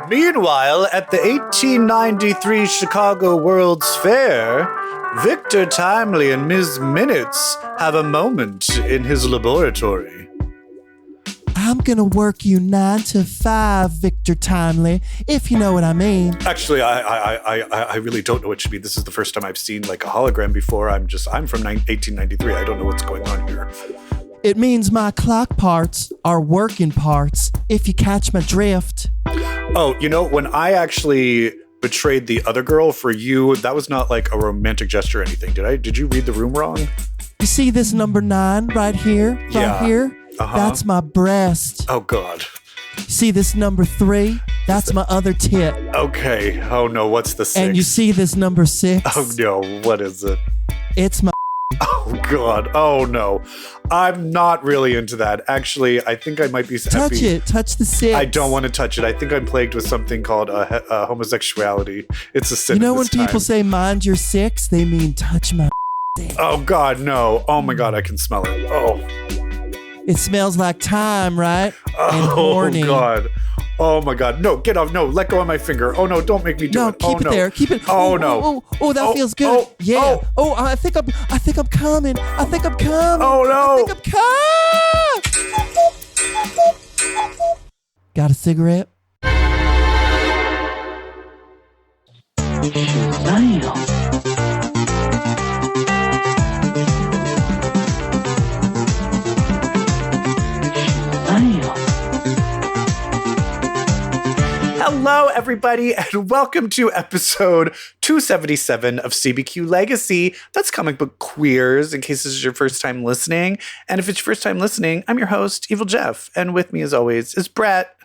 Meanwhile, at the 1893 Chicago World's Fair, Victor Timely and Ms. Minutes have a moment in his laboratory. I'm gonna work you 9 to 5, Victor Timely, if you know what I mean. Actually, I really don't know what you mean. This is the first time I've seen like a hologram before. I'm from 1893. I don't know what's going on here. It means my clock parts are working parts, if you catch my drift. Oh, you know, when I actually betrayed the other girl for you, that was not like a romantic gesture or anything. Did you read the room wrong? You see this number 9 right here? Right here? Uh-huh. That's my breast. Oh, God. You see this number 3? That's my other tit. Okay. Oh, no. What's the 6? And you see this number 6? Oh, no. What is it? It's my... Oh, God. Oh, no. I'm not really into that. Actually, I think I might be... Touch it. Touch the 6. I don't want to touch it. I think I'm plagued with something called homosexuality. It's a sin. You know when people say mind your 6, they mean touch my... Oh, God, no. Oh, my God. I can smell it. Oh. It smells like time, right? And horny. Oh, God. Oh, my God. No, get off. No, let go of my finger. Oh, no, don't make me do it. Keep it there. Keep it. Oh, no. Oh, that feels good. Yeah. Oh, I think I'm coming. I think I'm coming. Oh, no. I think I'm coming. Got a cigarette? Hello, everybody, and welcome to episode 277 of CBQ Legacy. That's Comic Book Queers, in case this is your first time listening. And if it's your first time listening, I'm your host, Evil Jeff. And with me, as always, is Brett.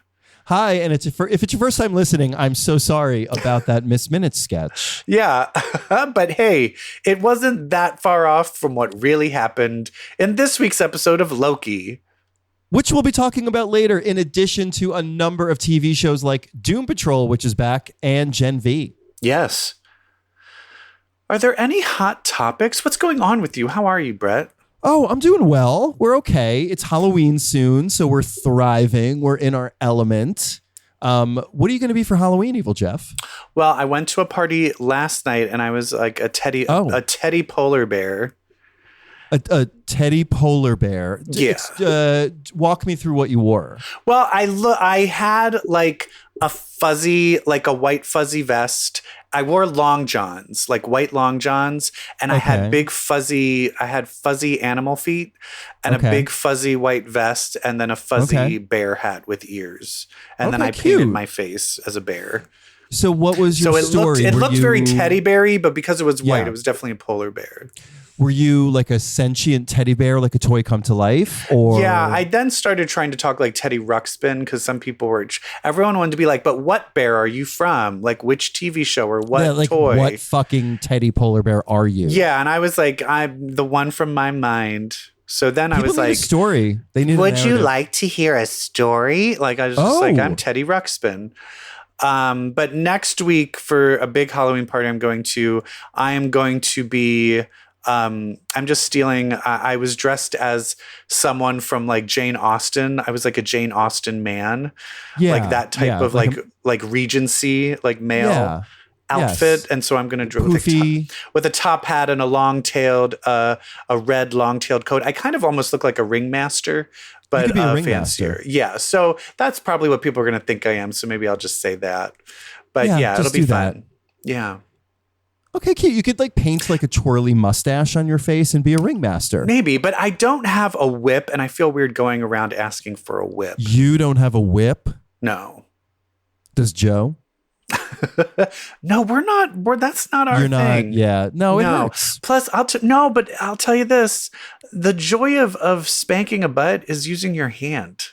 Hi, and if it's your first time listening, I'm so sorry about that Miss Minutes sketch. Yeah, but hey, it wasn't that far off from what really happened in this week's episode of Loki. Which we'll be talking about later, in addition to a number of TV shows like Doom Patrol, which is back, and Gen V. Yes. Are there any hot topics? What's going on with you? How are you, Brett? Oh, I'm doing well. We're okay. It's Halloween soon, so we're thriving. We're in our element. What are you going to be for Halloween, Evil Jeff? Well, I went to a party last night, and I was like a teddy polar bear. A teddy polar bear. Yeah. Walk me through what you wore. Well, I had like a white fuzzy vest. I wore long johns, like white long johns, and I had fuzzy animal feet and a big fuzzy white vest and then a fuzzy bear hat with ears. And then I painted my face as a bear. So what was your story? It looked very teddy bear-y, but because it was white, it was definitely a polar bear. Were you like a sentient teddy bear, like a toy come to life? Or yeah, I then started trying to talk like Teddy Ruxpin because some people everyone wanted to be like, but what bear are you from? Like which TV show or what toy? What fucking teddy polar bear are you? Yeah, and I was like, I'm the one from my mind. So then I was like, a story. They need. Would you like to hear a story? Like I was just like, I'm Teddy Ruxpin. But next week for a big Halloween party I am going to be. I'm just stealing. I was dressed as someone from like Jane Austen. I was like a Jane Austen man, like that type of like Regency, like male outfit. Yes. And so I'm going to with a top hat and a a red long-tailed coat. I kind of almost look like a ringmaster, but fancier. Yeah. So that's probably what people are going to think I am. So maybe I'll just say that. But yeah it'll be fun. Yeah. Okay, cute. You could like paint like a twirly mustache on your face and be a ringmaster. Maybe, but I don't have a whip and I feel weird going around asking for a whip. You don't have a whip? No. Does Joe? No, that's not our thing. Yeah. No, it hurts. Plus, but I'll tell you this. The joy of spanking a butt is using your hand.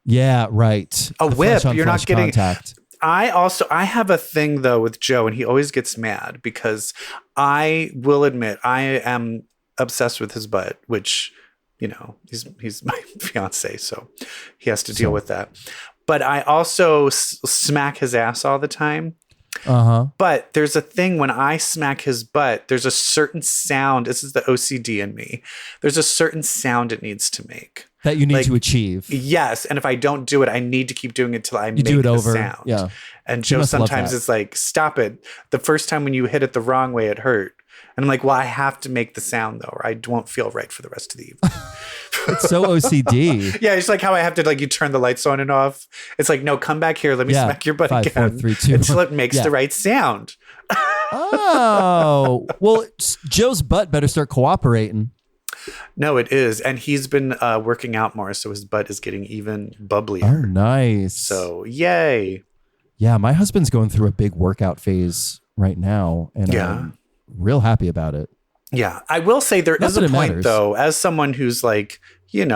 Yeah, right. A whip, you're not getting contact. I have a thing though with Joe, and he always gets mad because I will admit I am obsessed with his butt, which, you know, he's my fiance, so he has to deal with that. But I also smack his ass all the time. But there's a thing when I smack his butt, there's a certain sound. This is the OCD in me. There's a certain sound it needs to make. That you need to achieve. Yes. And if I don't do it, I need to keep doing it till I make do it the over. sound. Yeah. And Joe sometimes is like, stop it. The first time when you hit it the wrong way, it hurt. And I'm like, well, I have to make the sound though, or I won't feel right for the rest of the evening. It's so OCD. Yeah, it's like how I have to you turn the lights on and off. It's like, no, come back here. Let me smack your butt 5, again 4, 3, 2. until it makes the right sound. Oh, well, Joe's butt better start cooperating. No, it is. And he's been working out more, so his butt is getting even bubblier. Oh, nice. So, yay. Yeah, my husband's going through a big workout phase right now, and I'm real happy about it. Yeah, I will say there is a point, though, as someone who's gave a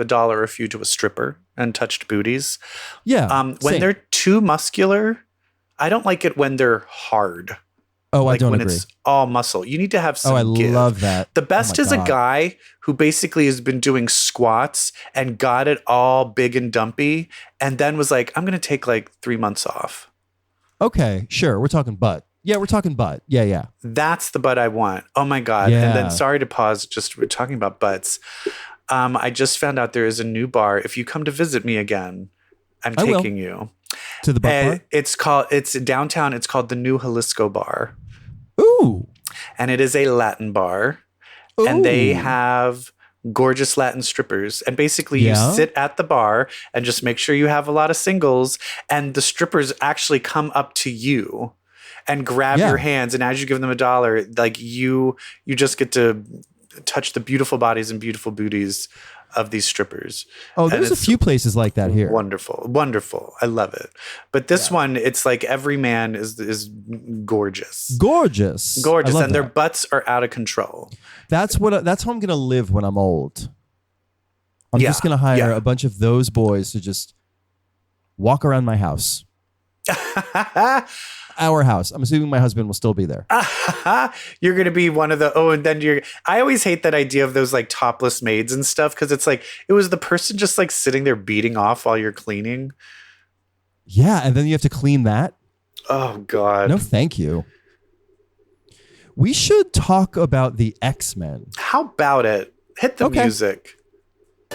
dollar or a few to a stripper and touched booties. Yeah. When they're too muscular, I don't like it when they're hard. Oh, I don't when agree. It's all muscle. You need to have some give. Love that. The best is a guy who basically has been doing squats and got it all big and dumpy and then was like, I'm going to take 3 months off. Okay, sure. We're talking butt. Yeah, we're talking butt. Yeah. That's the butt I want. Oh my God. Yeah. And then sorry to pause, we're talking about butts. I just found out there is a new bar. If you come to visit me again, I'm taking you. To the butt bar? It's downtown. It's called the New Jalisco Bar. Ooh. And it is a Latin bar. Ooh. And they have gorgeous Latin strippers. And basically you sit at the bar and just make sure you have a lot of singles. And the strippers actually come up to you and grab your hands. And as you give them $1, you just get to touch the beautiful bodies and beautiful booties of these strippers. Oh, there's a few places like that here. Wonderful. I love it. But this one, it's like every man is gorgeous. Gorgeous. And their butts are out of control. That's how I'm going to live when I'm old. I'm just going to hire a bunch of those boys to just walk around my house. Our house. I'm assuming my husband will still be there. You're going to be one of the, I always hate that idea of those topless maids and stuff. Cause it's it was the person just sitting there beating off while you're cleaning. Yeah. And then you have to clean that. Oh God. No, thank you. We should talk about the X-Men. How about it? Hit the music.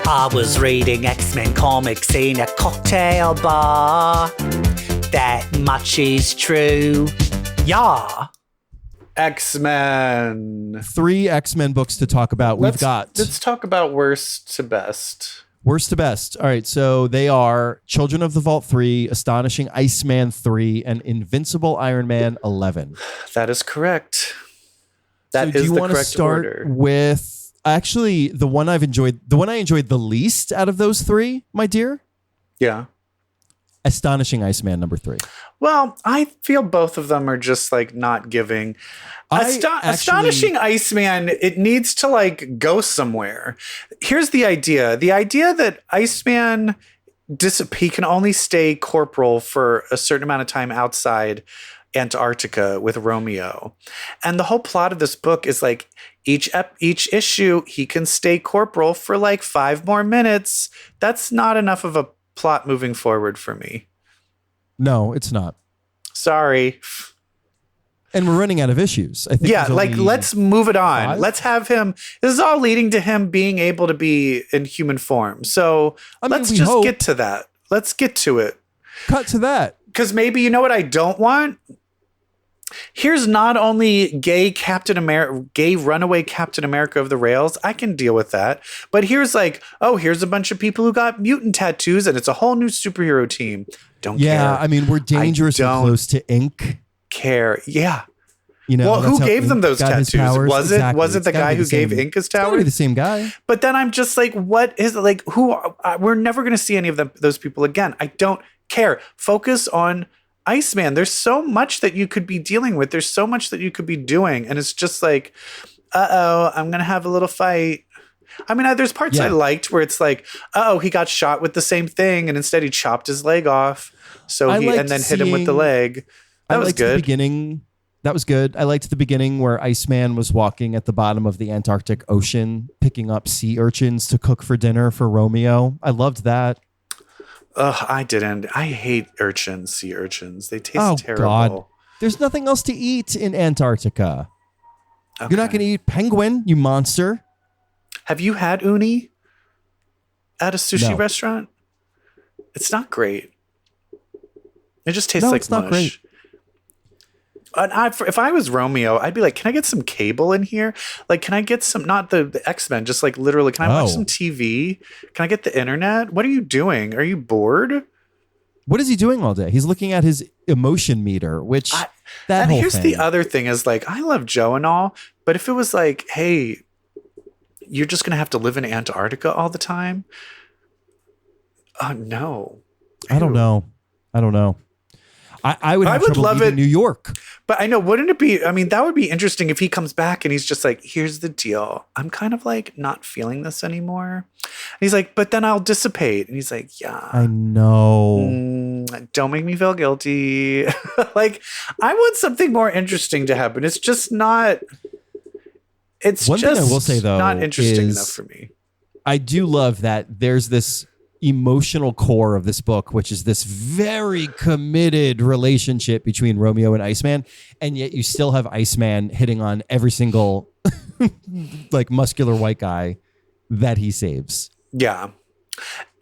I was reading X-Men comics in a cocktail bar. That much is true. Yeah. X-Men. 3 X-Men books to talk about. Let's talk about worst to best. Worst to best. All right. So they are Children of the Vault 3, Astonishing Iceman 3, and Invincible Iron Man 11. That is correct. That is the correct order. With actually the one I enjoyed the least out of those 3, my dear? Yeah. Astonishing Iceman number 3. Well, I feel both of them are just not giving. Astonishing Iceman, it needs to go somewhere. Here's the idea. The idea that Iceman, he can only stay corporal for a certain amount of time outside Antarctica with Romeo. And the whole plot of this book is each issue, he can stay corporal for 5 more minutes. That's not enough of a plot moving forward for me. No, it's not. Sorry. And we're running out of issues. I think let's move it on. 5? Let's have him. This is all leading to him being able to be in human form. So let's just get to that. Let's get to it. Cut to that. Because maybe you know what I don't want? Here's not only gay runaway Captain America of the rails. I can deal with that. But here's here's a bunch of people who got mutant tattoos and it's a whole new superhero team. Don't care. Yeah, I mean, we're dangerously close to ink. Care. Yeah. Well, who gave them those tattoos? Was it the guy who gave Ink his tower? It's the same guy. But then I'm just what is we're never going to see any of those people again. I don't care. Focus on Iceman. There's so much that you could be dealing with. There's so much that you could be doing. And it's just I'm going to have a little fight. I mean, there's parts I liked where it's he got shot with the same thing and instead he chopped his leg off. And then hit him with the leg. That was good. The beginning. That was good. I liked the beginning where Iceman was walking at the bottom of the Antarctic Ocean, picking up sea urchins to cook for dinner for Romeo. I loved that. Ugh, I didn't. I hate sea urchins. They taste Oh, terrible. God. There's nothing else to eat in Antarctica. Okay. You're not going to eat penguin, you monster. Have you had uni at a sushi No. restaurant? It's not great. It just tastes No, like it's mush. not great. And if I was Romeo, I'd be like, can I get some cable in here? Like, can I get some, not the X-Men, just like literally, can I watch some TV? Can I get the internet? What are you doing? Are you bored? What is he doing all day? He's looking at his emotion meter, which and whole here's thing. the other thing is like, I love Joe and all, but if it was like, hey, you're just going to have to live in Antarctica all the time. Oh, no. I don't know. I would have trouble love leaving it. New York. But I know, wouldn't it be, I mean, that would be interesting if he comes back and he's just like, here's the deal. I'm kind of like not feeling this anymore. And he's like, but then I'll dissipate. And he's like, yeah. I know. Don't make me feel guilty. Like, I want something more interesting to happen. It's just not, it's One just thing I will say, though, not interesting is enough for me. I do love that there's this emotional core of this book, which is this very committed relationship between Romeo and Iceman, and yet you still have Iceman hitting on every single like muscular white guy that he saves. Yeah.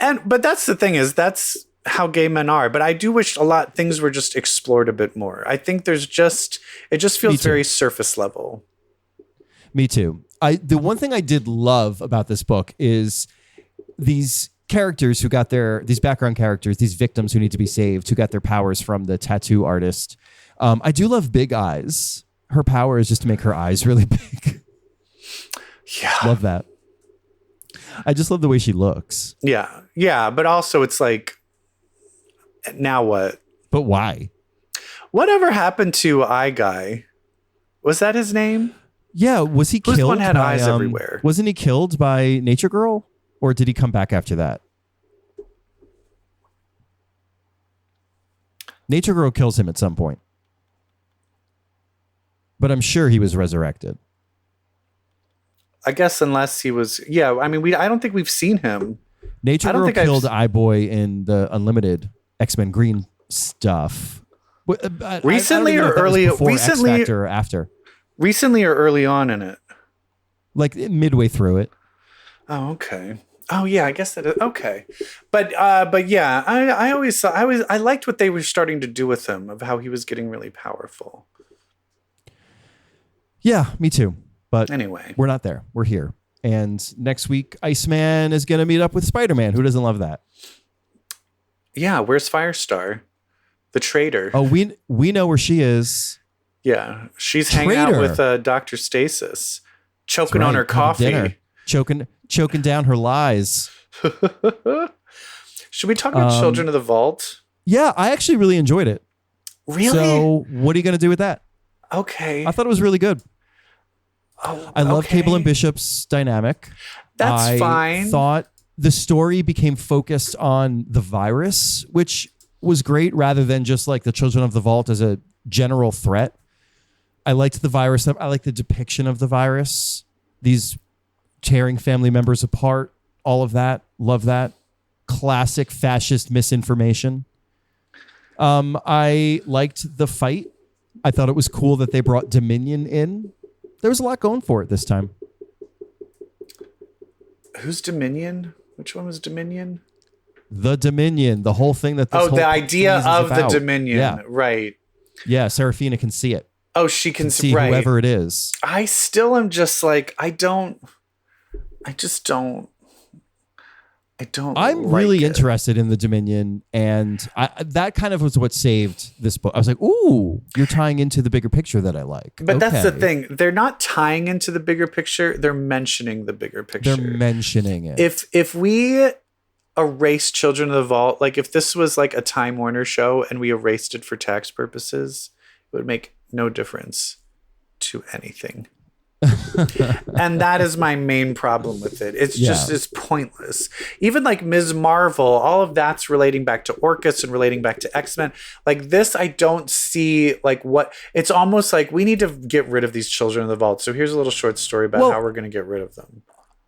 But that's the thing is that's how gay men are. But I do wish things were just explored a bit more. I think it just feels very surface level. Me too. The one thing I did love about this book is these characters who got these background characters, these victims who need to be saved, who got their powers from the tattoo artist. I do love Big Eyes. Her power is just to make her eyes really big. Yeah. Love that. I just love the way she looks. Yeah. Yeah. But also it's like, now what? But why? Whatever happened to Eye Guy? Was that his name? Yeah. Was he killed? Who's one had eyes everywhere? Wasn't he killed by Nature Girl? Or did he come back after that? Nature Girl kills him at some point. But I'm sure he was resurrected. I guess unless he was, yeah. I mean, I don't think we've seen him. Nature Girl killed Eye-Boy in the Unlimited X-Men Green stuff. Recently or early? Recently, X Factor or after? Recently or early on in it? Like midway through it. Oh, okay. Oh yeah, I guess that is okay. But yeah, I liked what they were starting to do with him, of how he was getting really powerful. Yeah, me too. But anyway, we're not there. We're here. And next week, Iceman is going to meet up with Spider-Man. Who doesn't love that? Yeah, where's Firestar? The traitor. Oh, we know where she is. Yeah, she's hanging out with Dr. Stasis, choking on her coffee. Choking down her lies. Should we talk about Children of the Vault? Yeah, I actually really enjoyed it. Really? So what are you going to do with that? Okay. I thought it was really good. Oh, I love Cable and Bishop's dynamic. That's fine. I thought the story became focused on the virus, which was great rather than just like the Children of the Vault as a general threat. I liked the virus. I liked the depiction of the virus. These tearing family members apart, all of that. Love that. Classic fascist misinformation. I liked the fight. I thought it was cool that they brought Dominion in. There was a lot going for it this time. Who's Dominion? Which one was Dominion? The Dominion, the whole thing that this whole the idea of the about. Dominion. Yeah. Right. Yeah, Serafina can see it. Oh, she can see right. whoever it is. I still am just like, I'm really interested in the Dominion, and that kind of was what saved this book. I was like, ooh, you're tying into the bigger picture that I like. But that's the thing. They're not tying into the bigger picture. They're mentioning the bigger picture. They're mentioning it. If we erase Children of the Vault, like if this was like a Time Warner show and we erased it for tax purposes, it would make no difference to anything. And that is my main problem with it. It's it's pointless. Even like Ms. Marvel, all of that's relating back to Orcus and relating back to X-Men. Like this, I don't see like what it's almost like we need to get rid of these Children of the Vault. So here's a little short story about how we're going to get rid of them.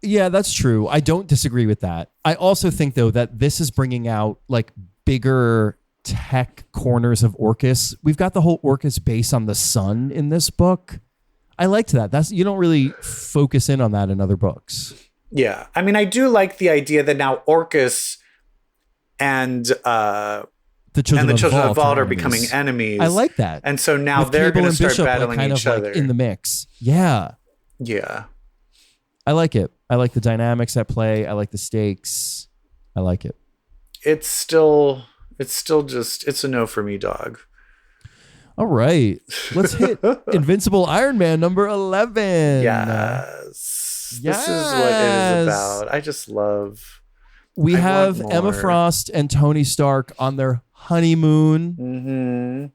Yeah, that's true. I don't disagree with that. I also think, though, that this is bringing out like bigger tech corners of Orcus. We've got the whole Orcus base on the sun in this book. I liked that. You don't really focus in on that in other books. Yeah. I mean, I do like the idea that now Orcus and the Children of the Vault are becoming enemies. I like that. And so now they're going to start Bishop, battling kind each of other. Like in the mix. Yeah. Yeah. I like it. I like the dynamics at play. I like the stakes. I like it. It's still just, it's a no for me, dog. All right. Let's hit Invincible Iron Man number 11. Yes. This is what it is about. I just love. We have Emma Frost and Tony Stark on their honeymoon. Mm-hmm.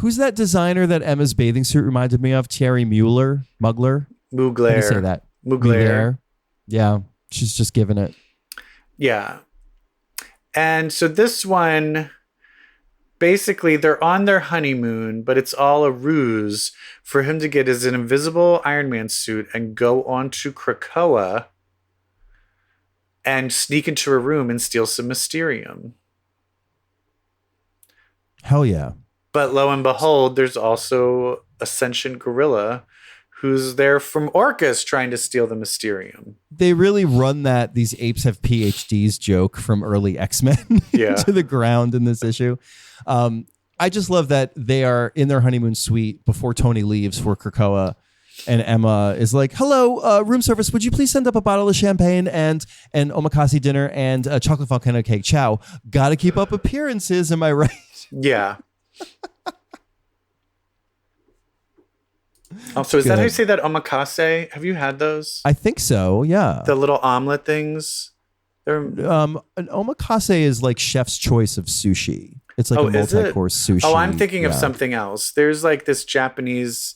Who's that designer that Emma's bathing suit reminded me of? Thierry Mugler? Mugler? Mugler. How do you say that? Mugler. Yeah. She's just giving it. Yeah. And so this one, basically they're on their honeymoon, but it's all a ruse for him to get his invisible Iron Man suit and go on to Krakoa and sneak into a room and steal some Mysterium. Hell yeah. But lo and behold, there's also a sentient gorilla who's there from Orcus trying to steal the Mysterium. They really run that these apes have PhDs joke from early X-Men to the ground in this issue. I just love that they are in their honeymoon suite before Tony leaves for Krakoa. And Emma is like, hello, room service, would you please send up a bottle of champagne and an omakase dinner and a chocolate volcano cake? Ciao. Gotta keep up appearances, am I right? Yeah. Also, is that how you say that, omakase? Have you had those? I think so, yeah. The little omelet things? They're... an omakase is like chef's choice of sushi. It's like a multi-course sushi. Oh, I'm thinking of something else. There's like this Japanese...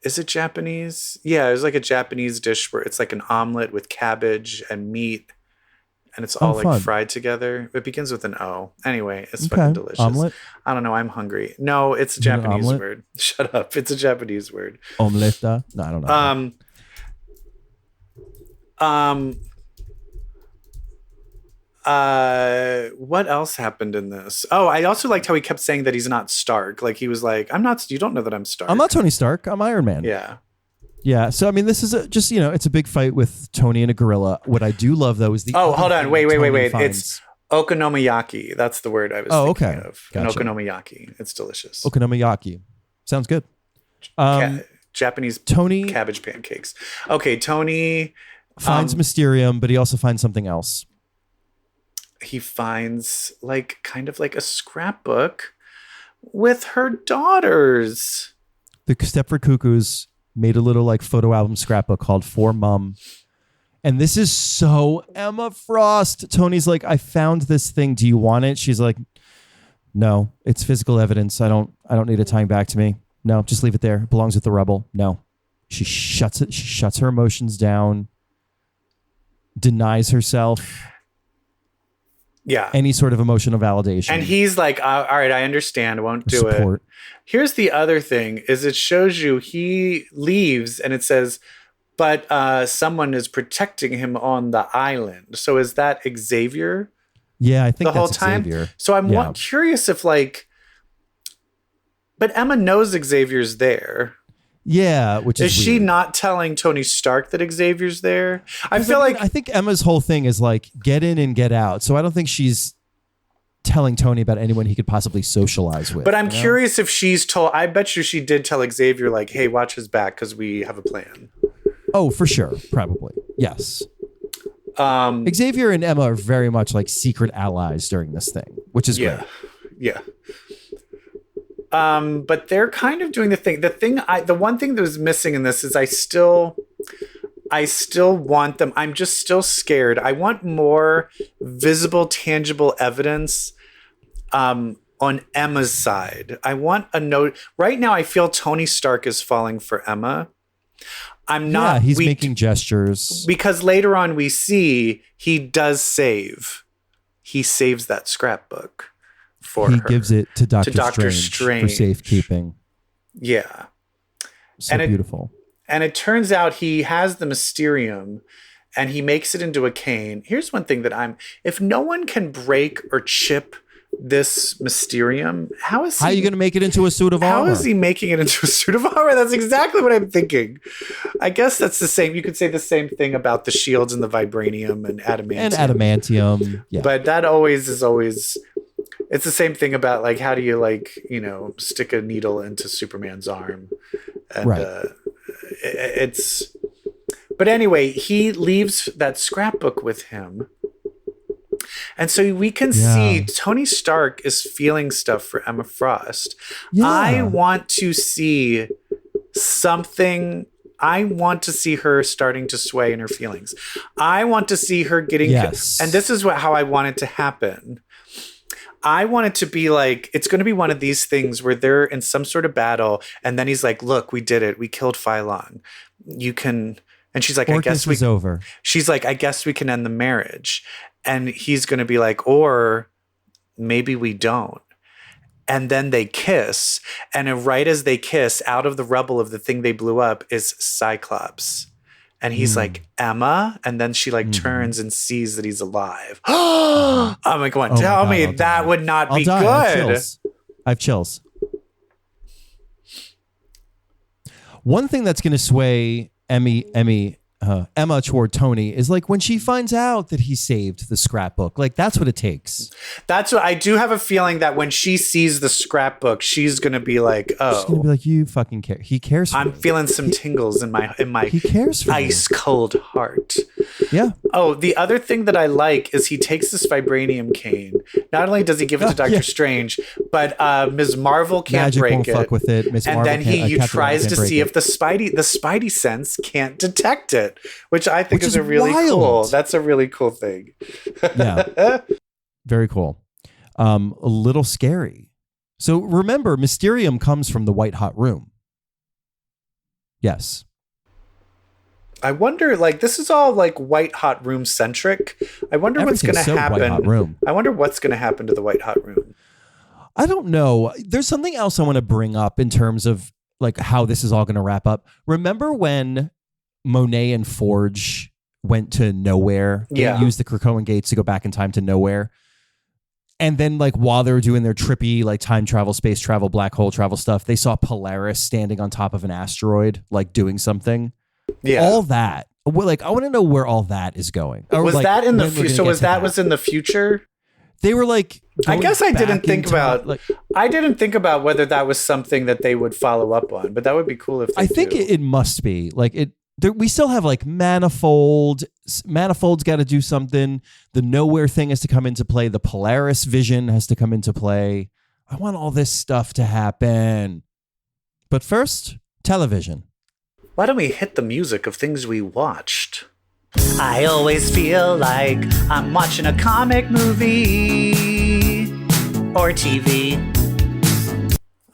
Is it Japanese? Yeah, there's like a Japanese dish where it's like an omelet with cabbage and meat. And it's all like fried together. It begins with an O. Anyway, it's fucking delicious. Omelet? I don't know. I'm hungry. No, it's a Japanese word. Shut up. It's a Japanese word. Omeletta? No, I don't know. What else happened in this? Oh, I also liked how he kept saying that he's not Stark. Like he was like, you don't know that I'm Stark. I'm not Tony Stark. I'm Iron Man. Yeah. Yeah, so I mean, this is just, it's a big fight with Tony and a gorilla. What I do love, though, is the... Oh, hold on. Wait. It's okonomiyaki. That's the word I was thinking of. Gotcha. An okonomiyaki. It's delicious. Okonomiyaki. Sounds good. Japanese Tony cabbage pancakes. Okay, Tony... finds Mysterium, but he also finds something else. He finds, kind of like a scrapbook with her daughters. The Stepford Cuckoos made a little photo album scrapbook called For Mum. And this is so Emma Frost. Tony's like, I found this thing. Do you want it? She's like, no, it's physical evidence. I don't need it tying back to me. No, just leave it there. It belongs with the rebel. No. She shuts it. She shuts her emotions down, denies herself. Yeah. Any sort of emotional validation. And he's like, all right, I understand. I won't do it. Here's the other thing is it shows you he leaves and it says, but someone is protecting him on the island. So is that Xavier? Yeah, I think the whole time. Xavier. So I'm curious if but Emma knows Xavier's there. Yeah, which is she not telling Tony Stark that Xavier's there? I think Emma's whole thing is get in and get out. So I don't think she's telling Tony about anyone he could possibly socialize with. But I'm curious if she's told. I bet you she did tell Xavier hey, watch his back because we have a plan. Oh, for sure, probably yes. Xavier and Emma are very much secret allies during this thing, which is great. Yeah. But they're kind of doing the thing. The one thing that was missing in this is I still want them. I'm just still scared. I want more visible, tangible evidence on Emma's side. I want a note. Right now, I feel Tony Stark is falling for Emma. I'm not. Yeah, he's making gestures. Because later on we see he does save. He saves that scrapbook. He gives it to Doctor Strange for safekeeping. Yeah. So beautiful. And it turns out he has the Mysterium and he makes it into a cane. Here's one thing that if no one can break or chip this Mysterium, how are you going to make it into a suit of armor? How is he making it into a suit of armor? That's exactly what I'm thinking. I guess that's the same. You could say the same thing about the shields and the vibranium and adamantium. Yeah. But that is always, it's the same thing about like, how do you like, stick a needle into Superman's arm? And right. But anyway, he leaves that scrapbook with him. And so we can see Tony Stark is feeling stuff for Emma Frost. Yeah. I want to see something. I want to see her starting to sway in her feelings. I want to see her getting, and this is how I want it to happen. I want it to be like, it's going to be one of these things where they're in some sort of battle. And then he's like, look, we did it. We killed Phylon. You can, and she's like, Orcus is over. She's like, I guess we can end the marriage. And he's going to be like, or maybe we don't. And then they kiss. And right as they kiss, out of the rubble of the thing they blew up is Cyclops. And he's like, Emma? And then she like turns and sees that he's alive. I'm like, come on, tell me that would not be good. I have chills. One thing that's going to sway Emma toward Tony is like when she finds out that he saved the scrapbook. Like that's what it takes. That's what I do have a feeling that when she sees the scrapbook, she's gonna be like, "Oh, she's gonna be like, you fucking care. He cares. For I'm me. feeling some tingles in my he cares for ice cold heart." Yeah. Oh, the other thing that I like is he takes this vibranium cane. Not only does he give it to Doctor Strange, but Ms. Marvel can't Magic break won't it. Fuck with it. And then he tries to see if the Spidey sense can't detect it, which I think is a really cool. That's a really cool thing. Yeah. Very cool. A little scary. So remember, Mysterium comes from the White Hot Room. Yes. I wonder, like, this is all like White Hot Room centric. I wonder what's going to happen. White Hot Room. I wonder what's going to happen to the White Hot Room. I don't know. There's something else I want to bring up in terms of like how this is all going to wrap up. Remember when Monet and Forge went to nowhere? They used the Krakoan gates to go back in time to nowhere. And then like while they were doing their trippy like time travel, space travel, black hole travel stuff, they saw Polaris standing on top of an asteroid, like doing something. Yeah. All that. Like I want to know where all that is going. Or, was like, that in the future? So was in the future? They were like, I guess I didn't think about I didn't think about whether that was something that they would follow up on, but that would be cool if they I think it must be. Like we still have like Manifold. Manifold's got to do something. The Nowhere thing has to come into play. The Polaris vision has to come into play. I want all this stuff to happen. But first, television. Why don't we hit the music of things we watched? I always feel like I'm watching a comic movie or TV.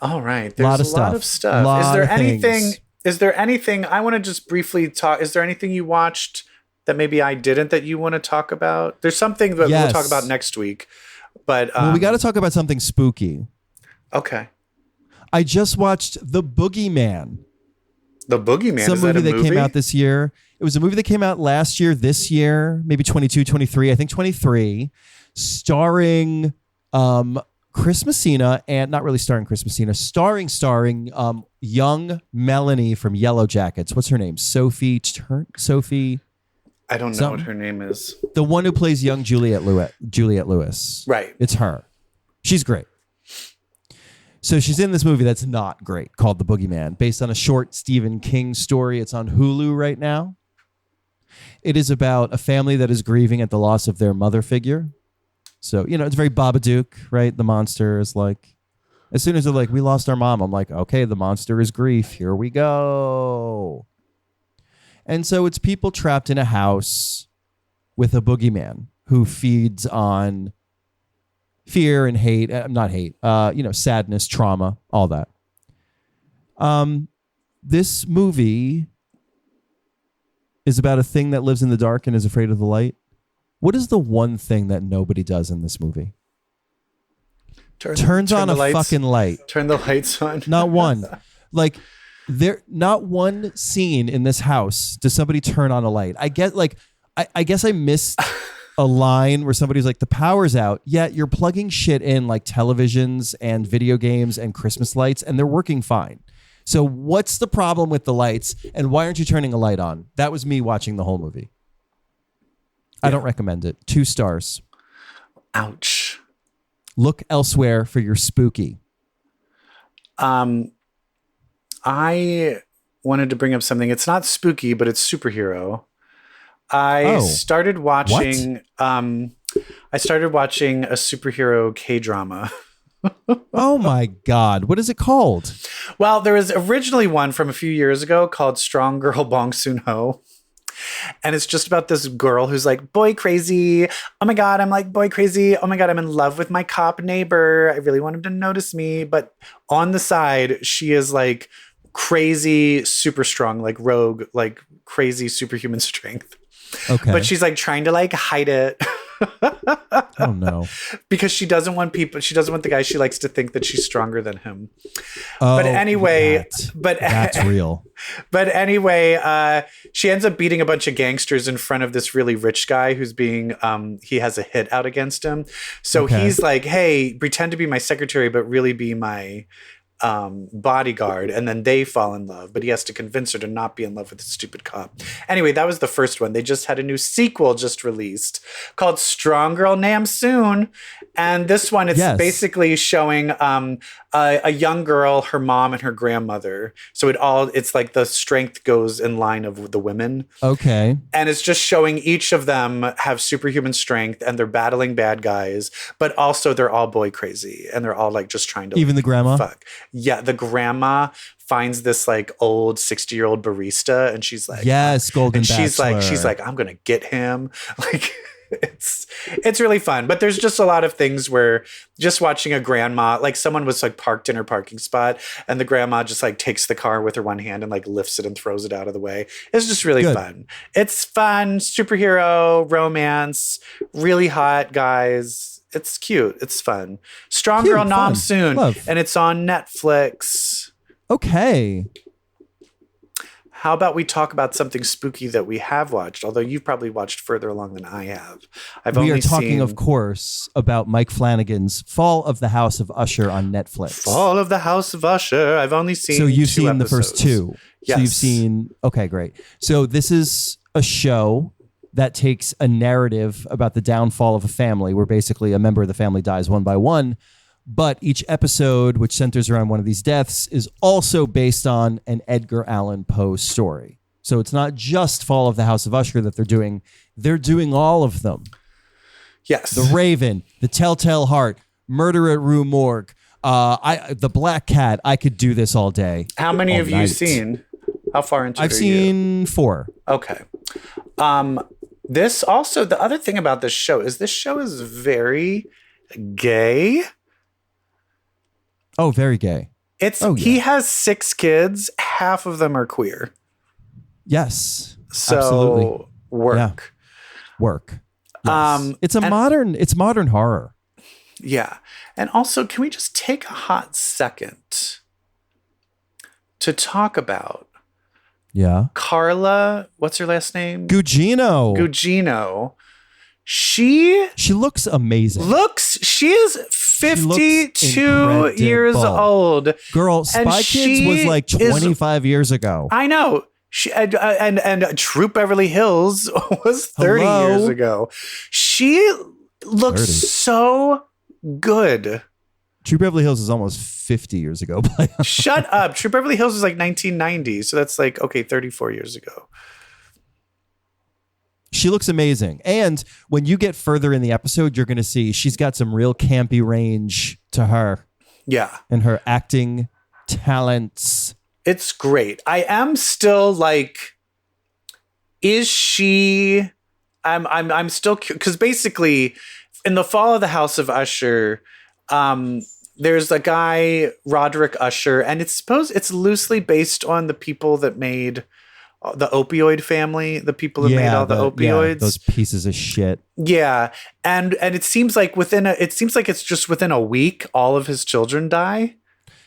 All right, there's a lot of stuff. Is there anything I want to just briefly talk? Is there anything you watched that maybe I didn't that you want to talk about? There's something that we'll talk about next week, but we got to talk about something spooky. Okay. I just watched The Boogeyman. The Boogeyman, is that a movie that came out this year? It was a movie that came out last year, this year, maybe 22, 23, I think 23, starring Chris Messina, and not really starring Chris Messina, starring young Melanie from Yellow Jackets. What's her name? Sophie? I don't know what her name is. The one who plays young Juliette Lewis. Right. It's her. She's great. So she's in this movie that's not great called The Boogeyman, based on a short Stephen King story. It's on Hulu right now. It is about a family that is grieving at the loss of their mother figure. So, it's very Babadook, right? The monster is like, as soon as they're like, we lost our mom, I'm like, okay, the monster is grief. Here we go. And so it's people trapped in a house with a boogeyman who feeds on fear and hate, not hate, sadness, trauma, all that. This movie is about a thing that lives in the dark and is afraid of the light. What is the one thing that nobody does in this movie? Turns on a fucking light. Turn the lights on. Not one. Like, There, not one scene in this house does somebody turn on a light. I guess I missed a line where somebody's like, the power's out, yet you're plugging shit in like televisions and video games and Christmas lights, and they're working fine. So what's the problem with the lights, and why aren't you turning a light on? That was me watching the whole movie. I don't recommend it. 2 stars. Ouch. Look elsewhere for your spooky. I wanted to bring up something. It's not spooky, but it's superhero. I started watching a superhero K-drama. Oh my God. What is it called? Well, there was originally one from a few years ago called Strong Girl Bong Soon-ho. And it's just about this girl who's like, boy crazy. Oh my God, I'm like boy crazy. Oh my God, I'm in love with my cop neighbor. I really want him to notice me. But on the side, she is like crazy, super strong, like rogue, like crazy superhuman strength. Okay. But she's like trying to like hide it. Oh no. Because she doesn't want the guy she likes to think that she's stronger than him. Oh, but anyway, that's real. But anyway, she ends up beating a bunch of gangsters in front of this really rich guy who's being, he has a hit out against him. So he's like, hey, pretend to be my secretary, but really be my bodyguard, and then they fall in love, but he has to convince her to not be in love with the stupid cop. Anyway, that was the first one. They just had a new sequel just released called Strong Girl Nam Soon, and this one it's basically showing a young girl, her mom, and her grandmother. So it's like the strength goes in line of the women. Okay. And it's just showing each of them have superhuman strength, and they're battling bad guys, but also they're all boy crazy, and they're all like just trying to even the grandma. Fuck. Yeah, the grandma finds this like old 60-year-old barista, and she's like, yes, golden. And Bachelor. she's like, I'm gonna get him. Like, it's really fun. But there's just a lot of things where just watching a grandma, like someone was like parked in her parking spot, and the grandma just like takes the car with her one hand and like lifts it and throws it out of the way. It's just really fun. It's fun, superhero romance, really hot guys. It's cute. It's fun. Strong Girl Nam Soon. And it's on Netflix. Okay. How about we talk about something spooky that we have watched? Although you've probably watched further along than I have. We are talking, of course, about Mike Flanagan's Fall of the House of Usher on Netflix. Fall of the House of Usher. I've only seen So you've 2 seen episodes. the first 2. Yes. So you've seen, okay, great. So this is a show that takes a narrative about the downfall of a family where basically a member of the family dies one by one. But each episode, which centers around one of these deaths, is also based on an Edgar Allan Poe story. So it's not just Fall of the House of Usher that they're doing. They're doing all of them. Yes. The Raven, The Telltale Heart, Murder at Rue Morgue, The Black Cat. I could do this all day. How many have you seen? How far into it I've seen 4. Okay. This also, the other thing about this show is very gay. Oh, very gay. He has 6 kids. Half of them are queer. Yes. So absolutely. work. Yeah. Work. Yes. It's modern horror. Yeah. And also, can we just take a hot second to talk about Carla, what's her last name? Gugino. She looks amazing. She is 52 years old. Girl, Spy Kids was like 25 years ago. I know. And Troop Beverly Hills was 30 years ago. She looks so good. True Beverly Hills is almost 50 years ago. Shut up. True Beverly Hills was like 1990. So that's like, 34 years ago. She looks amazing. And when you get further in the episode, you're going to see she's got some real campy range to her. Yeah. And her acting talents. It's great. I am still like, is she, I'm still, because basically in the Fall of the House of Usher, there's a guy, Roderick Usher, and it's loosely based on the people that made the opioid family, the people that made all the opioids. Those pieces of shit. Yeah. And it seems like it's just within a week, all of his children die.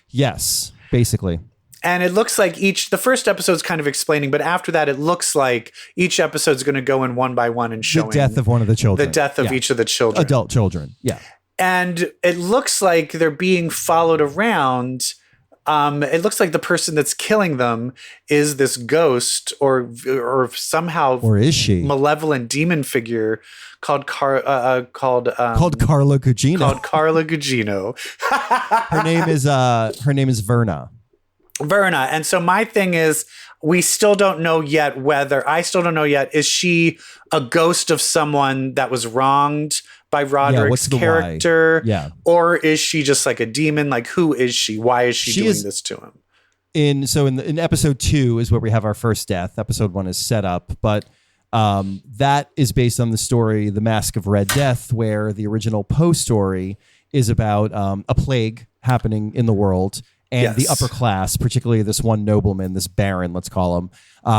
Yes, basically. And it looks like the first episode's kind of explaining, but after that, it looks like each episode's going to go in one by one and showing the death of one of the children. The death of each of the children. Adult children. Yeah. And it looks like they're being followed around. It looks like the person that's killing them is this ghost or somehow, or is she, malevolent demon figure called Carla Gugino. Called Carla Gugino. Her name is Verna. Verna. And so my thing is, I still don't know yet, is she a ghost of someone that was wronged by Roderick's character? Yeah. Or is she just like a demon? Like, who is she? Why is she doing this to him? In episode 2 is where we have our first death. Episode 1 is set up, but that is based on the story The Mask of Red Death, where the original Poe story is about a plague happening in the world. And the upper class, particularly this one nobleman, this baron, let's call him,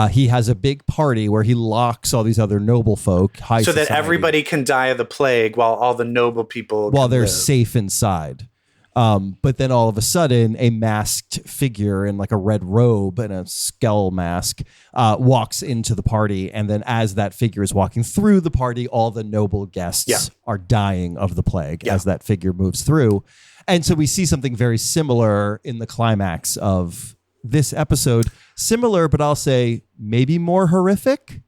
he has a big party where he locks all these other noble folk, high so society, that everybody can die of the plague while all the noble people while they're live. safe inside. But then all of a sudden, a masked figure in like a red robe and a skull mask walks into the party. And then as that figure is walking through the party, all the noble guests are dying of the plague as that figure moves through. And so we see something very similar in the climax of this episode. Similar, but I'll say maybe more horrific.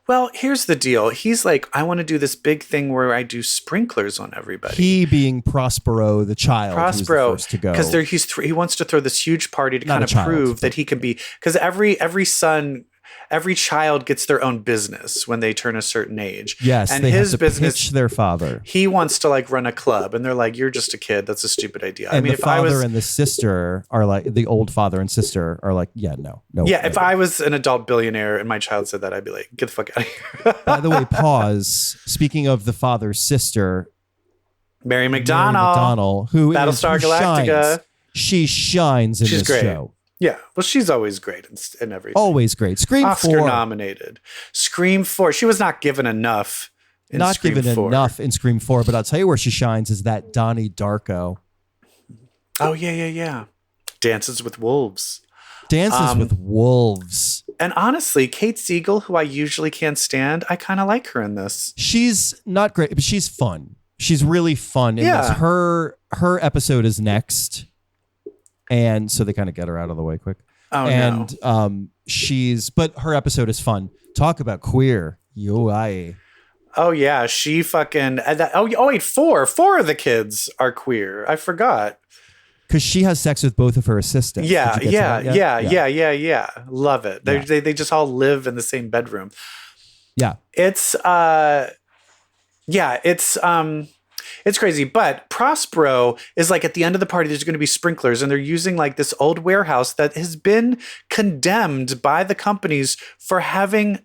Well, here's the deal. He's like, I want to do this big thing where I do sprinklers on everybody. He being Prospero, the child, who's the first to go. Because he wants to throw this huge party to kind of prove that he can be. Because every child gets their own business when they turn a certain age. Yes, and they his have to business, pitch their father. He wants to like run a club, and they're like, "You're just a kid. That's a stupid idea." And the father and the sister are like, the old father and sister are like, "Yeah, no." Yeah, if I was an adult billionaire and my child said that, I'd be like, "Get the fuck out of here." By the way, pause. Speaking of the father's sister, Mary McDonnell, who Battlestar Galactica, she shines in this show. Yeah, well, she's always great in everything. Always great. Scream Oscar 4. nominated. Scream 4. She was not given enough in Scream 4. Enough in Scream 4, but I'll tell you where she shines is that Donnie Darko. Oh, yeah. Dances with Wolves. With Wolves. And honestly, Kate Siegel, who I usually can't stand, I kind of like her in this. She's not great, but she's fun. She's really fun in this. Her episode is next. And so they kind of get her out of the way quick. Oh, and no. But her episode is fun. Talk about queer. UI. Oh, yeah. She fucking. Wait, 4 of the kids are queer. I forgot. Because she has sex with both of her assistants. Yeah. Love it. They just all live in the same bedroom. Yeah. It's crazy, but Prospero is like at the end of the party, there's going to be sprinklers, and they're using like this old warehouse that has been condemned by the companies for having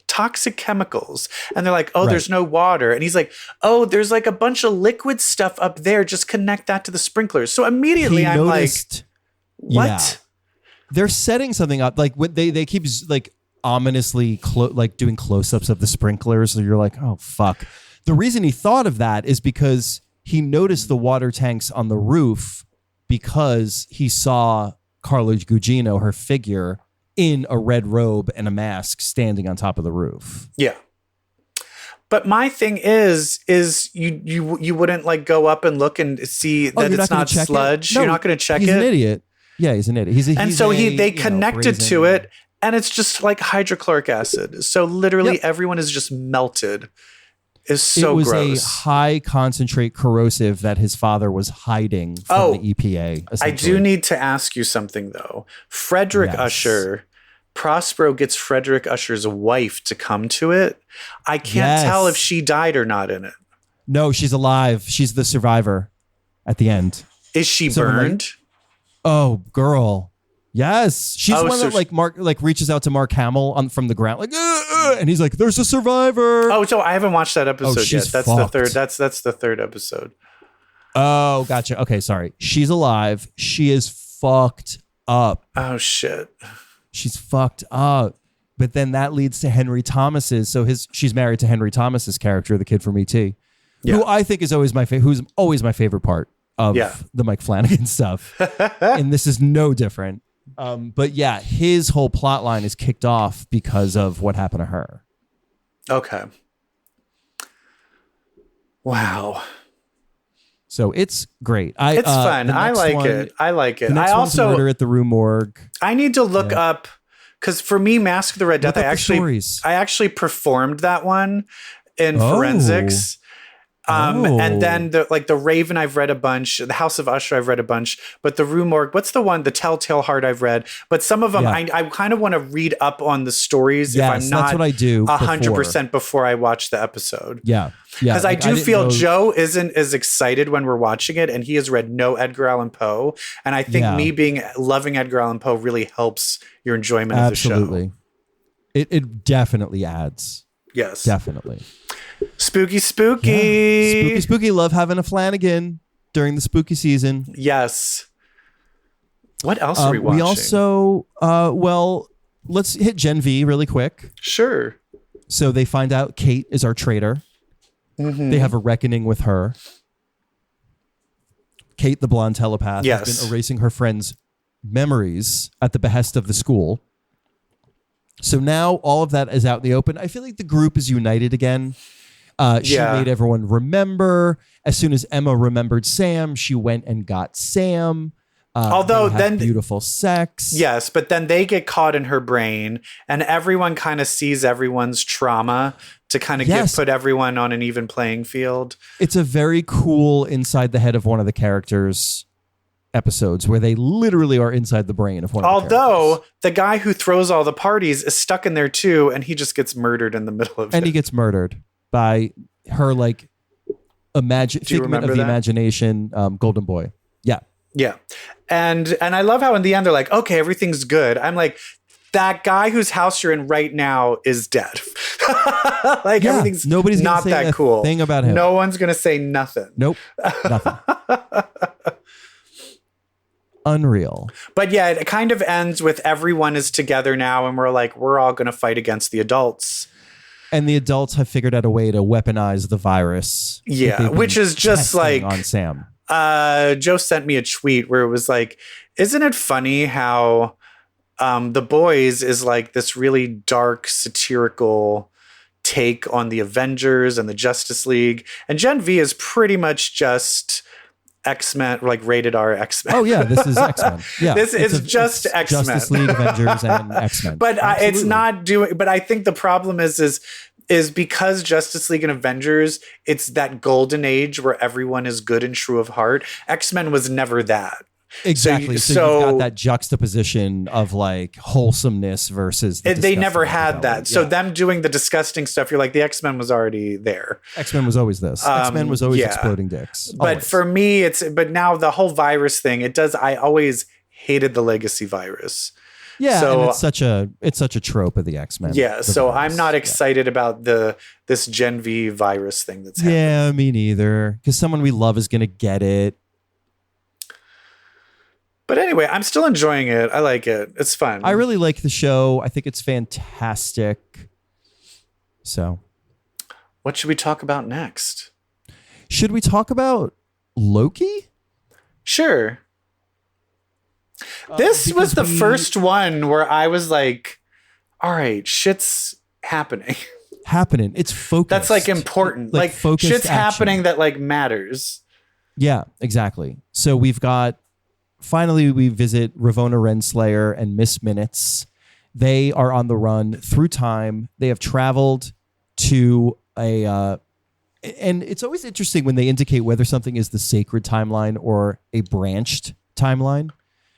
toxic chemicals. And they're like, there's no water. And he's like, there's like a bunch of liquid stuff up there. Just connect that to the sprinklers. So immediately I'm like, what? Yeah. They're setting something up. Like they keep like ominously doing close-ups of the sprinklers. So you're like, oh, fuck. The reason he thought of that is because he noticed the water tanks on the roof because he saw Carla Gugino, her figure, in a red robe and a mask standing on top of the roof. Yeah. But my thing is you wouldn't like go up and look and see that it's not sludge. No, you're not going to check it. He's an idiot. Yeah, he's an idiot. They connected to it, and it's just like hydrochloric acid. So literally everyone is just melted. Is so gross. It was a high concentrate corrosive that his father was hiding from the EPA. I do need to ask you something though. Frederick Usher, Prospero gets Frederick Usher's wife to come to it. I can't tell if she died or not in it. No, she's alive. She's the survivor at the end. Is she burned? Oh, girl. Yes, she's the one that Mark reaches out to Mark Hamill from the ground, and he's like, "There's a survivor." Oh, so I haven't watched that episode yet. That's fucked. the third. That's the third episode. Oh, gotcha. Okay, sorry. She's alive. She is fucked up. Oh shit. She's fucked up. But then that leads to Henry Thomas's. So she's married to Henry Thomas's character, the kid from E.T., who I think is always who's always my favorite part of the Mike Flanagan stuff. And this is no different. But yeah, his whole plot line is kicked off because of what happened to her. Okay. Wow. So it's great. It's fun. I like it. The next I one's also Murder at the Rue Morgue. I need to look up because for me, Mask of the Red Death, I actually performed that one in forensics. And then the Raven I've read a bunch, the House of Usher I've read a bunch, but the Rue Morgue, what's the one, the Telltale Heart I've read, but some of them I kind of want to read up on the stories if I'm not that's what I do 100% before I watch the episode. Yeah. Because I do feel Joe isn't as excited when we're watching it, and he has read no Edgar Allan Poe, and I think me loving Edgar Allan Poe really helps your enjoyment of the show. Absolutely. It definitely adds. Yes. Definitely. Spooky. Yeah. Spooky. Love having a Flanagan during the spooky season. Yes. What else are we watching? We also, let's hit Gen V really quick. Sure. So they find out Kate is our traitor. Mm-hmm. They have a reckoning with her. Kate, the blonde telepath, has been erasing her friends' memories at the behest of the school. So now all of that is out in the open. I feel like the group is united again. She made everyone remember. As soon as Emma remembered Sam, she went and got Sam. Although then beautiful sex. Yes, but then they get caught in her brain, and everyone kind of sees everyone's trauma to kind of put everyone on an even playing field. It's a very cool inside the head of one of the characters episodes where they literally are inside the brain of one of the characters. Although the guy who throws all the parties is stuck in there too, and he just gets murdered in the middle of it. And he gets murdered by her figment of the imagination, Golden Boy. Yeah. Yeah. And I love how in the end they're like, okay, everything's good. I'm like, that guy whose house you're in right now is dead. Everything's nobody's not gonna say that cool. Thing about him. No one's gonna say nothing. Nope. Nothing. Unreal. But yeah, it kind of ends with everyone is together now, and we're all gonna fight against the adults. And the adults have figured out a way to weaponize the virus. Yeah, which is just like on Sam. Joe sent me a tweet where it was like, isn't it funny how The Boys is like this really dark, satirical take on the Avengers and the Justice League, and Gen V is pretty much just X-Men, like rated R X-Men. Oh yeah, this is X-Men. Yeah, it's just X-Men. Justice League, Avengers, and X-Men. But it's not doing. But I think the problem is because Justice League and Avengers, it's that golden age where everyone is good and true of heart. X-Men was never that. Exactly. So you've got that juxtaposition of like wholesomeness versus they never had that. So them doing the disgusting stuff, you're like, the X-Men was already there. X-Men was always this. X-Men was always exploding dicks. But for me, but now the whole virus thing, I always hated the legacy virus. Yeah, so, and it's such a trope of the X-Men. Yeah, so virus. I'm not excited about this Gen V virus thing that's happening. Yeah, me neither. Because someone we love is going to get it. But anyway, I'm still enjoying it. I like it. It's fun. I really like the show. I think it's fantastic. So, what should we talk about next? Should we talk about Loki? Sure. This was the first one where I was like, all right, shit's happening. It's focused. That's like important. Like shit's happening that like matters. Yeah, exactly. So finally we visit Ravonna Renslayer and Miss Minutes. They are on the run through time. They have traveled to and it's always interesting when they indicate whether something is the sacred timeline or a branched timeline.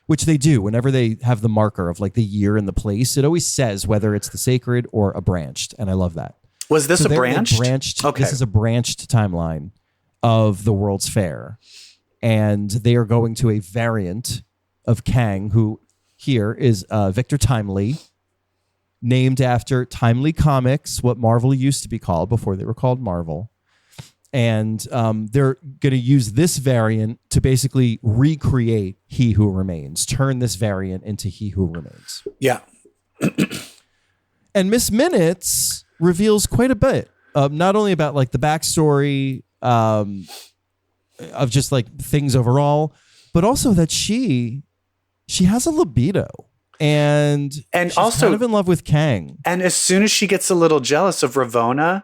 Which they do whenever they have the marker of like the year and the place. It always says whether it's the sacred or a branched. And I love that. Was this a branched? Okay. This is a branched timeline of the World's Fair. And they are going to a variant of Kang, who here is Victor Timely, named after Timely Comics, what Marvel used to be called before they were called Marvel. And they're going to use this variant to basically recreate He Who Remains, turn this variant into He Who Remains. Yeah. And Miss Minutes reveals quite a bit, not only about like the backstory of just like things overall, but also that she she has a libido. And she's also kind of in love with Kang. And as soon as she gets a little jealous of Ravonna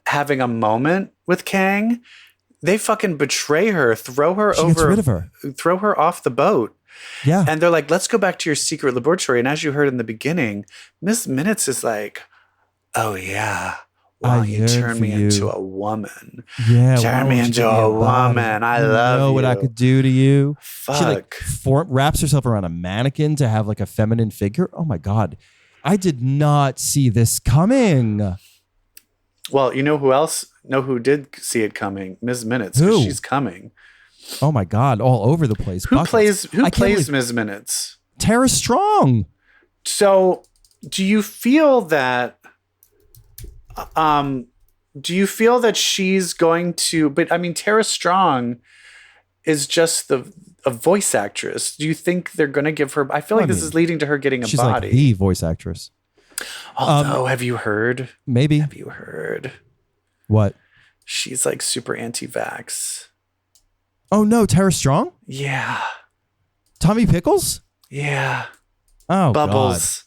having a moment with Kang, they fucking betray her, throw her She gets rid of her. throw her off the boat. Yeah. And they're like, let's go back to your secret laboratory. And as you heard in the beginning, Miss Minutes is like, oh yeah, why don't you turn me into a woman? Yeah, turn me into a woman. I love you. Know what I could do to you? Fuck. She like wraps herself around a mannequin to have like a feminine figure. Oh my God. I did not see this coming. Well, you know who else? Know who did see it coming? Ms. Minutes. 'Cause Who? she's coming. Oh my God. All over the place. Who Buckets. plays Ms. Minutes? Tara Strong. So do you feel that she's going to, but I mean, Tara Strong is just a voice actress. Do you think they're going to give her, I feel like this is leading to her getting a she's body. Like the voice actress. Although, have you heard? Maybe. Have you heard? What? She's like super anti-vax. Oh no, Tara Strong? Yeah. Tommy Pickles? Yeah. Oh, Bubbles.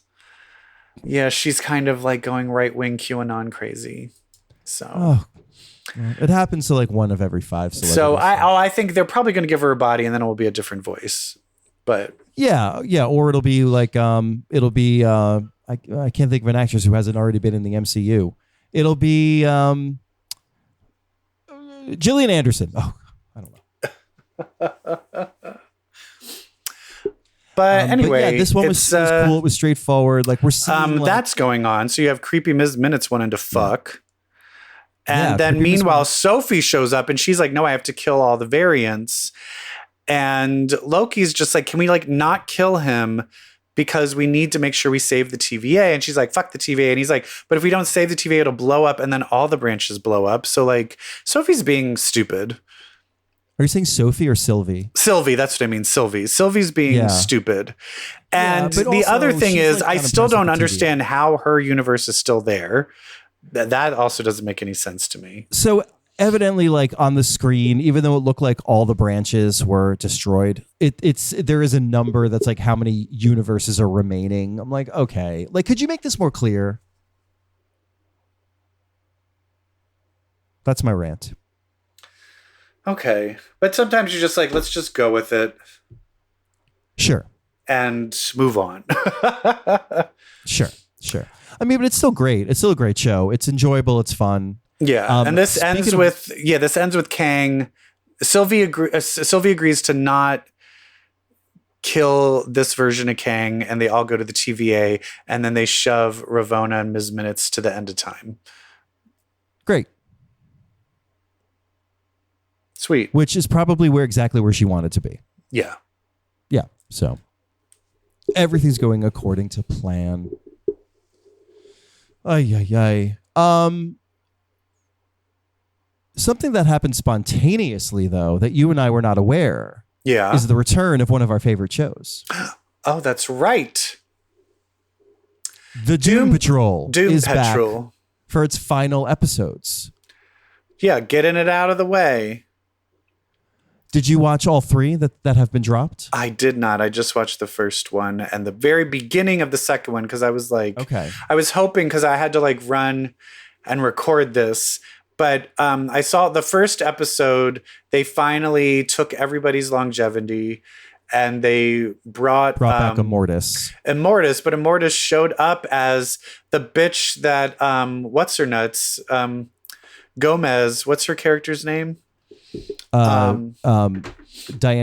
God. Yeah, she's kind of like going right-wing QAnon crazy. So it happens to like one of every 5 celebrities. So I think they're probably going to give her a body and then it will be a different voice. But yeah, or it'll be like I can't think of an actress who hasn't already been in the MCU. It'll be Gillian Anderson. Oh, I don't know. But anyway, yeah, this one was cool. It was straightforward. Like we're seeing that's going on. So you have creepy Ms. Minutes wanting to fuck. And Yeah, then meanwhile, Sophie shows up and she's like, no, I have to kill all the variants. And Loki's just like, can we like not kill him because we need to make sure we save the TVA? And she's like, fuck the TVA. And he's like, but if we don't save the TVA, it'll blow up. And then all the branches blow up. So like Sophie's being stupid. Are you saying Sophie or Sylvie? Sylvie, that's what I mean. Sylvie's being stupid. And but the also, other thing is, like I kind of still don't passive understand how her universe is still there. That also doesn't make any sense to me. So evidently, like on the screen, even though it looked like all the branches were destroyed, there is a number that's like how many universes are remaining. I'm like, okay, like could you make this more clear? That's my rant. Okay. But sometimes you're just like, let's just go with it. Sure. And move on. Sure. I mean, but it's still great. It's still a great show. It's enjoyable. It's fun. Yeah. And this ends with Kang. Sylvie agrees to not kill this version of Kang, and they all go to the TVA, and then they shove Ravonna and Ms. Minutes to the end of time. Great. Sweet. Which is probably exactly where she wanted to be. Yeah. Yeah. So everything's going according to plan. Ay. Something that happened spontaneously, though, that you and I were not aware, is the return of one of our favorite shows. Oh, that's right. The Doom Patrol is back Patrol for its final episodes. Yeah, getting it out of the way. Did you watch all 3 that have been dropped? I did not. I just watched the first one and the very beginning of the second one because I was like, okay. I was hoping because I had to like run and record this. But I saw the first episode. They finally took everybody's longevity and they brought back Immortus. But Immortus showed up as the bitch that, what's her nuts? Gomez. What's her character's name? Diane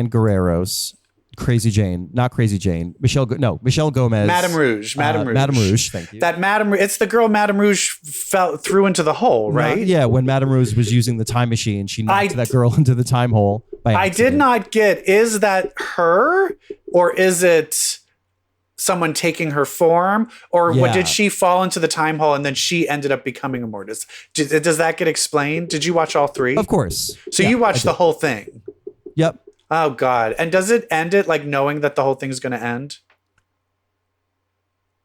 Guerrero's Crazy Jane, not Crazy Jane. Michelle Gomez. Madame Rouge. Thank you. It's the girl Madame Rouge threw into the hole, right? When Madame Rouge was using the time machine, she knocked that girl into the time hole by accident. I did not get, is that her or is it someone taking her form, or did she fall into the time hole and then she ended up becoming Immortus? Does that get explained? Did you watch all 3? Of course. So you watched the whole thing? Yep. Oh God. And does it end it like knowing that the whole thing is going to end?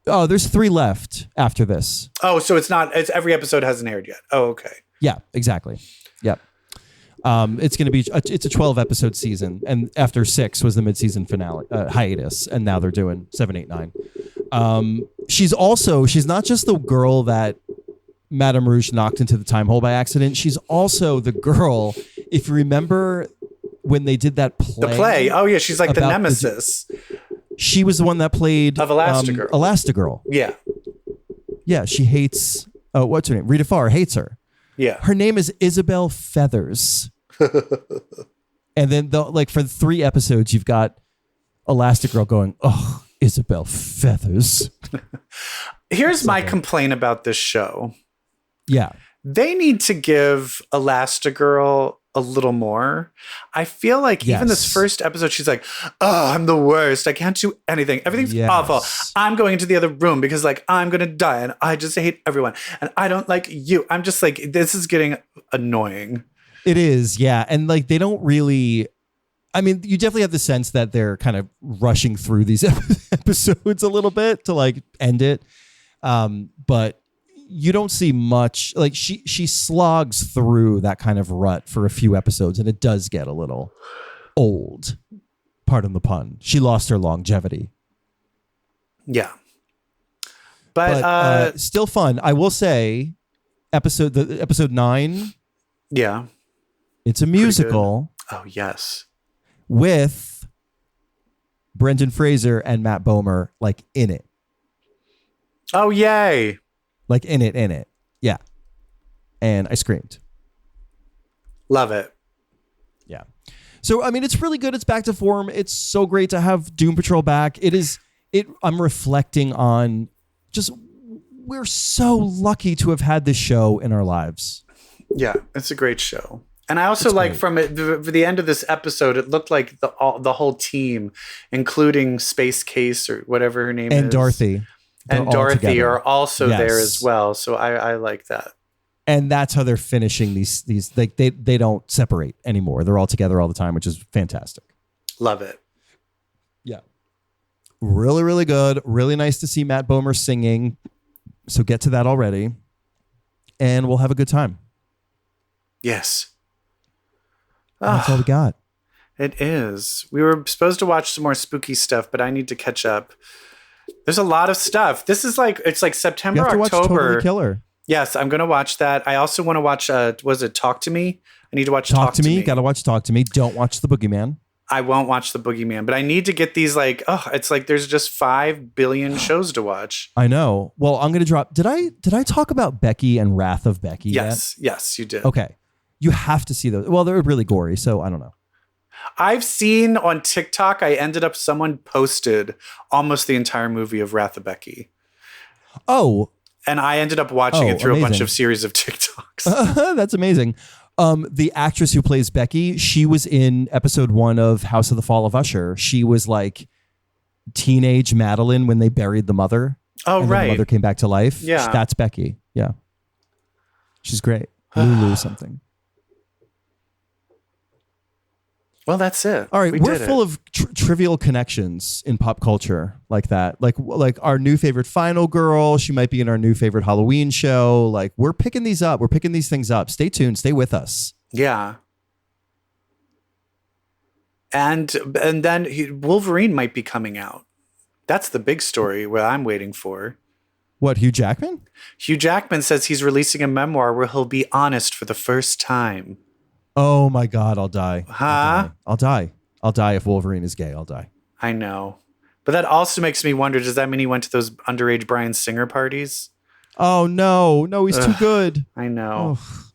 Oh, there's 3 left after this. Oh, so it's every episode hasn't aired yet. Oh, okay. Yeah, exactly. Yep. It's going to be it's a 12 episode season, and after 6 was the mid-season finale hiatus, and now they're doing 7, 8, 9. She's not just the girl that Madame Rouge knocked into the time hole by accident. She's also the girl, if you remember when they did that play. The play. Oh yeah, she's like the nemesis. She was the one that played of Elastigirl. Elastigirl. Yeah. Yeah, she hates what's her name? Rita Farr hates her. Yeah. Her name is Isabel Feathers. And then for 3 episodes you've got Elastigirl going, "Oh, Isabel Feathers." Here's my complaint about this show. Yeah. They need to give Elastigirl a little more. I feel like even this first episode, she's like, "Oh, I'm the worst. I can't do anything. Everything's awful. I'm going into the other room because like I'm going to die and I just hate everyone and I don't like you." I'm just like, this is getting annoying. It is. Yeah. And like, they don't really, I mean, you definitely have the sense that they're kind of rushing through these episodes a little bit to like end it. But you don't see much. Like she slogs through that kind of rut for a few episodes, and it does get a little old. Pardon the pun. She lost her longevity. Yeah, but still fun. I will say, episode 9. Yeah, it's a musical. Oh yes, with Brendan Fraser and Matt Bomer like in it. Oh yay! Like in it. Yeah. And I screamed. Love it. Yeah. So, I mean, it's really good. It's back to form. It's so great to have Doom Patrol back. I'm reflecting on just, we're so lucky to have had this show in our lives. Yeah, it's a great show. And I also like from it, the end of this episode, it looked like the whole team, including Space Case or whatever her name is. And Dorothy. And Dorothy are also there as well. So I like that. And that's how they're finishing these like they don't separate anymore. They're all together all the time, which is fantastic. Love it. Yeah. Really, really good. Really nice to see Matt Bomer singing. So get to that already. And we'll have a good time. Yes. That's all we got. It is. We were supposed to watch some more spooky stuff, but I need to catch up. There's a lot of stuff. This is like, it's like September, you have to October. Watch Totally Killer. Yes, I'm going to watch that. I also want to watch, was it Talk to Me? I need to watch Talk to Me. Got to watch Talk to Me. Don't watch The Boogeyman. I won't watch The Boogeyman, but I need to get these like, it's like there's just 5 billion shows to watch. I know. Well, I'm going to drop. Did I talk about Becky and Wrath of Becky yet? Yes, you did. Okay. You have to see those. Well, they're really gory, so I don't know. I've seen on TikTok, someone posted almost the entire movie of Wrath of Becky. Oh. And I ended up watching it through a bunch of series of TikToks. That's amazing. The actress who plays Becky, she was in episode 1 of House of the Fall of Usher. She was like teenage Madeline when they buried the mother. Oh, right. The mother came back to life. Yeah. That's Becky. Yeah. She's great. Lulu something. Well, that's it. All right, we're full of trivial connections in pop culture like that. Like our new favorite Final Girl, she might be in our new favorite Halloween show. Like we're picking these up. We're picking these things up. Stay tuned. Stay with us. Yeah. And then Wolverine might be coming out. That's the big story where I'm waiting for. What, Hugh Jackman? Hugh Jackman says he's releasing a memoir where he'll be honest for the first time. Oh my God, I'll die. Huh? I'll die. I'll die if Wolverine is gay. I'll die. I know. But that also makes me wonder, does that mean he went to those underage Bryan Singer parties? Oh, no. No, he's too good. I know. Oh.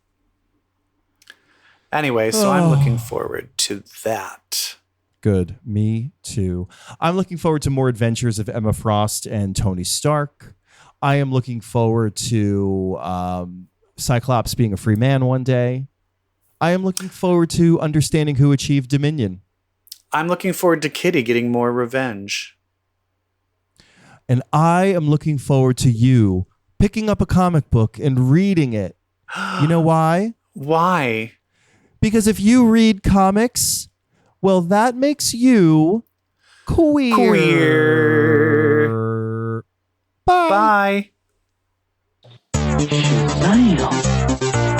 Anyway, so I'm looking forward to that. Good. Me too. I'm looking forward to more adventures of Emma Frost and Tony Stark. I am looking forward to Cyclops being a free man one day. I am looking forward to understanding who achieved Dominion. I'm looking forward to Kitty getting more revenge. And I am looking forward to you picking up a comic book and reading it. You know why? Why? Because if you read comics, well, that makes you queer. Queer. Bye. Bye.